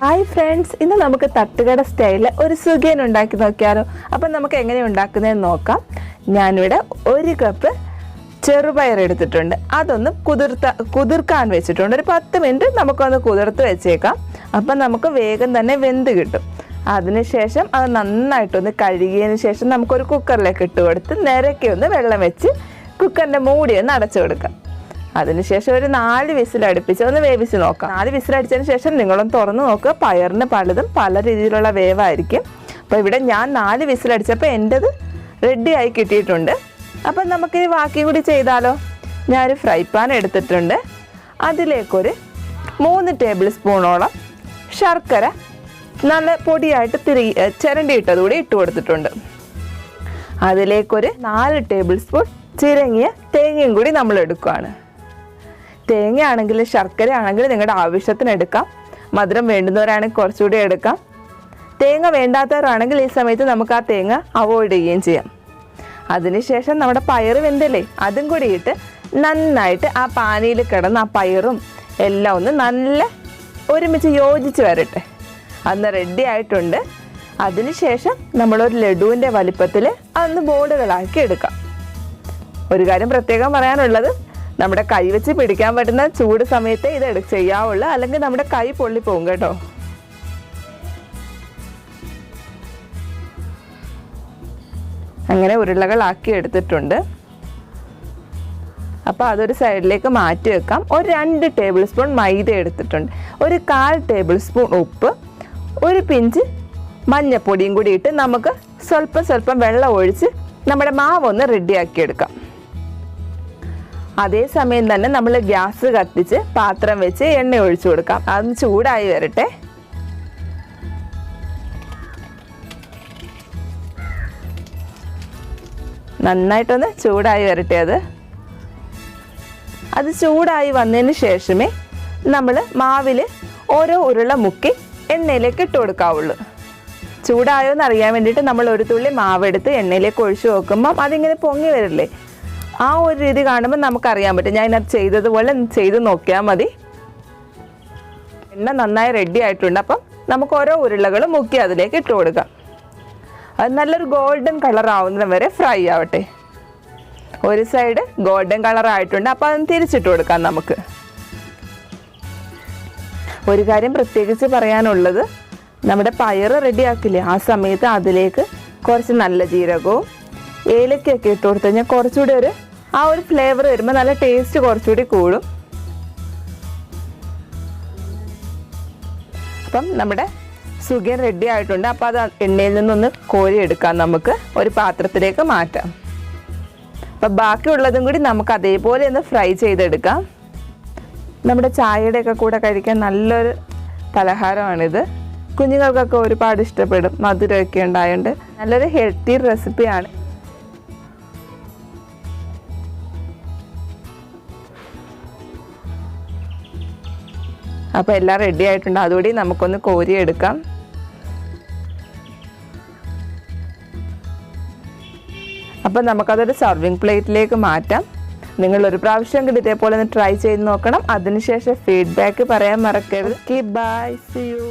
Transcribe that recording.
Hi friends, ഇന്ന് നമുക്ക് തട്ടുകട സ്റ്റൈലിൽ ഒരു സുഖിയൻ ഉണ്ടാക്കി നോക്കിയാലോ. അപ്പം നമുക്ക് എങ്ങനെ ഉണ്ടാക്കുന്നതെന്ന് നോക്കാം. ഞാനിവിടെ 1 കപ്പ് ചെറുപയർ എടുത്തിട്ടുണ്ട്. അതൊന്ന് കുതിർക്കാൻ വെച്ചിട്ടുണ്ട്. ഒരു 10 മിനിറ്റ് നമുക്കൊന്ന് കുതിർത്ത് വെച്ചേക്കാം. അപ്പം നമുക്ക് വേഗം തന്നെ വെന്ത് കിട്ടും. അതിനുശേഷം അത് നന്നായിട്ടൊന്ന് കഴുകിയതിന് ശേഷം നമുക്കൊരു കുക്കറിലേക്ക് ഇട്ട് കൊടുത്ത് നിരക്കി ഒന്ന് വെള്ളം വെച്ച് കുക്കറിൻ്റെ മൂടി ഒന്ന് അടച്ചു കൊടുക്കാം. അതിനുശേഷം ഒരു 4 വിസിൽ അടുപ്പിച്ച് ഒന്ന് വേവിച്ച് നോക്കാം. 4 വിസിലടിച്ചതിന് ശേഷം നിങ്ങളൊന്ന് തുറന്ന് നോക്കുക. പയറിന് പലതും പല രീതിയിലുള്ള വേവായിരിക്കും. അപ്പോൾ ഇവിടെ ഞാൻ 4 വിസിലടിച്ചപ്പോൾ എൻ്റെത് റെഡിയായി കിട്ടിയിട്ടുണ്ട്. അപ്പം നമുക്ക് ബാക്കി കൂടി ചെയ്താലോ. ഞാനൊരു ഫ്രൈ പാൻ എടുത്തിട്ടുണ്ട്. അതിലേക്കൊരു 3 ടേബിൾ സ്പൂണോളം ശർക്കര നല്ല പൊടിയായിട്ട് ചിരണ്ടിയിട്ടത് കൂടി ഇട്ട് കൊടുത്തിട്ടുണ്ട്. അതിലേക്കൊരു 4 ടേബിൾ സ്പൂൺ ചിരങ്ങിയ തേങ്ങയും കൂടി നമ്മൾ എടുക്കുകയാണ്. തേങ്ങ ആണെങ്കിലും ശർക്കര ആണെങ്കിലും നിങ്ങളുടെ ആവശ്യത്തിന് എടുക്കാം. മധുരം വേണ്ടുന്നവരാണെങ്കിൽ കുറച്ചുകൂടി എടുക്കാം. തേങ്ങ വേണ്ടാത്തവരാണെങ്കിൽ ഈ സമയത്ത് നമുക്ക് ആ തേങ്ങ അവോയ്ഡ് ചെയ്യുകയും ചെയ്യാം. അതിനുശേഷം നമ്മുടെ പയർ വെന്തല്ലേ, അതും കൂടി ഇട്ട് നന്നായിട്ട് ആ പാനിയിൽ കിടന്ന് ആ പയറും എല്ലാം ഒന്ന് നല്ല ഒരുമിച്ച് യോജിച്ച് വരട്ടെ. അന്ന് റെഡി ആയിട്ടുണ്ട്. അതിനുശേഷം നമ്മളൊരു ലഡുവിൻ്റെ വലിപ്പത്തിൽ അതൊന്ന് ബോർഡുകളാക്കി എടുക്കാം. ഒരു കാര്യം പ്രത്യേകം പറയാനുള്ളത്, നമ്മുടെ കൈ വെച്ച് പിടിക്കാൻ പറ്റുന്ന ചൂട് സമയത്ത് ഇത് ചെയ്യാവുള്ളൂ, അല്ലെങ്കിൽ നമ്മുടെ കൈ പൊള്ളിപ്പോകും കേട്ടോ. അങ്ങനെ ഉരുളകളാക്കി എടുത്തിട്ടുണ്ട്. അപ്പോൾ അതൊരു സൈഡിലേക്ക് മാറ്റി വെക്കാം. ഒരു 2 ടേബിൾ സ്പൂൺ മൈദ എടുത്തിട്ടുണ്ട്. ഒരു 1/4 ടേബിൾ സ്പൂൺ ഉപ്പ്, ഒരു പിഞ്ച് മഞ്ഞപ്പൊടിയും കൂടി ഇട്ട് നമുക്ക് സ്വല്പം വെള്ളം ഒഴിച്ച് നമ്മുടെ മാവ് ഒന്ന് റെഡിയാക്കി എടുക്കാം. അതേസമയം തന്നെ നമ്മൾ ഗ്യാസ് കത്തിച്ച് പാത്രം വെച്ച് എണ്ണ ഒഴിച്ചു കൊടുക്കാം. അതൊന്ന് ചൂടായി വരട്ടെ. നന്നായിട്ടൊന്ന് ചൂടായി വരട്ടെ. അത് ചൂടായി വന്നതിന് ശേഷമേ നമ്മൾ മാവിൽ ഓരോ ഉരുള മുക്കി എണ്ണയിലേക്ക് ഇട്ട് കൊടുക്കാവുള്ളൂ. ചൂടായോ എന്ന് അറിയാൻ വേണ്ടിയിട്ട് നമ്മൾ ഒരു തുള്ളി മാവെടുത്ത് എണ്ണയിലേക്ക് ഒഴിച്ചു നോക്കുമ്പം അതിങ്ങനെ പൊങ്ങി വരില്ലേ, ആ ഒരു രീതി കാണുമ്പോൾ നമുക്കറിയാൻ പറ്റും. ഞാൻ അത് ചെയ്തതുപോലെ ചെയ്ത് നോക്കിയാൽ മതി. എണ്ണ നന്നായി റെഡി ആയിട്ടുണ്ട്. അപ്പം നമുക്ക് ഓരോ ഉരുളകളും മുക്കി അതിലേക്ക് ഇട്ട് കൊടുക്കാം. അത് നല്ലൊരു ഗോൾഡൻ കളർ ആവുന്നത് വരെ ഫ്രൈ ആവട്ടെ. ഒരു സൈഡ് ഗോൾഡൻ കളർ ആയിട്ടുണ്ട്. അപ്പോൾ അതൊന്ന് തിരിച്ചിട്ട് കൊടുക്കാം നമുക്ക്. ഒരു കാര്യം പ്രത്യേകിച്ച് പറയാനുള്ളത്, നമ്മുടെ പയർ റെഡിയാക്കില്ലേ, ആ സമയത്ത് അതിലേക്ക് കുറച്ച് നല്ല ജീരകവും ഏലക്കൊക്കെ ഇട്ട് കൊടുത്തു കഴിഞ്ഞാൽ കുറച്ചുകൂടി ആ ഒരു ഫ്ലേവർ വരുമ്പോൾ നല്ല ടേസ്റ്റ് കുറച്ചുകൂടി കൂടും. അപ്പം നമ്മുടെ സുഖിയൻ റെഡി ആയിട്ടുണ്ട്. അപ്പോൾ അത് എണ്ണയിൽ നിന്നൊന്ന് കോരി എടുക്കാം. നമുക്ക് ഒരു പാത്രത്തിലേക്ക് മാറ്റാം. അപ്പം ബാക്കിയുള്ളതും കൂടി നമുക്ക് അതേപോലെ ഒന്ന് ഫ്രൈ ചെയ്തെടുക്കാം. നമ്മുടെ ചായയുടെയൊക്കെ കൂടെ കഴിക്കാൻ നല്ലൊരു പലഹാരമാണിത്. കുഞ്ഞുങ്ങൾക്കൊക്കെ ഒരുപാട് ഇഷ്ടപ്പെടും. മധുരമൊക്കെ ഉണ്ടായതുകൊണ്ട് നല്ലൊരു ഹെൽത്തി റെസിപ്പിയാണ്. അപ്പോൾ എല്ലാം റെഡി ആയിട്ടുണ്ട്. അതുകൂടി നമുക്കൊന്ന് കോരിയെടുക്കാം. അപ്പം നമുക്കതൊരു സർവിങ് പ്ലേറ്റിലേക്ക് മാറ്റാം. നിങ്ങളൊരു പ്രാവശ്യമെങ്കിലും ഇതേപോലെ ഒന്ന് ട്രൈ ചെയ്ത് നോക്കണം. അതിനുശേഷം ഫീഡ്ബാക്ക് പറയാൻ മറക്കരുത്. Bye, see U.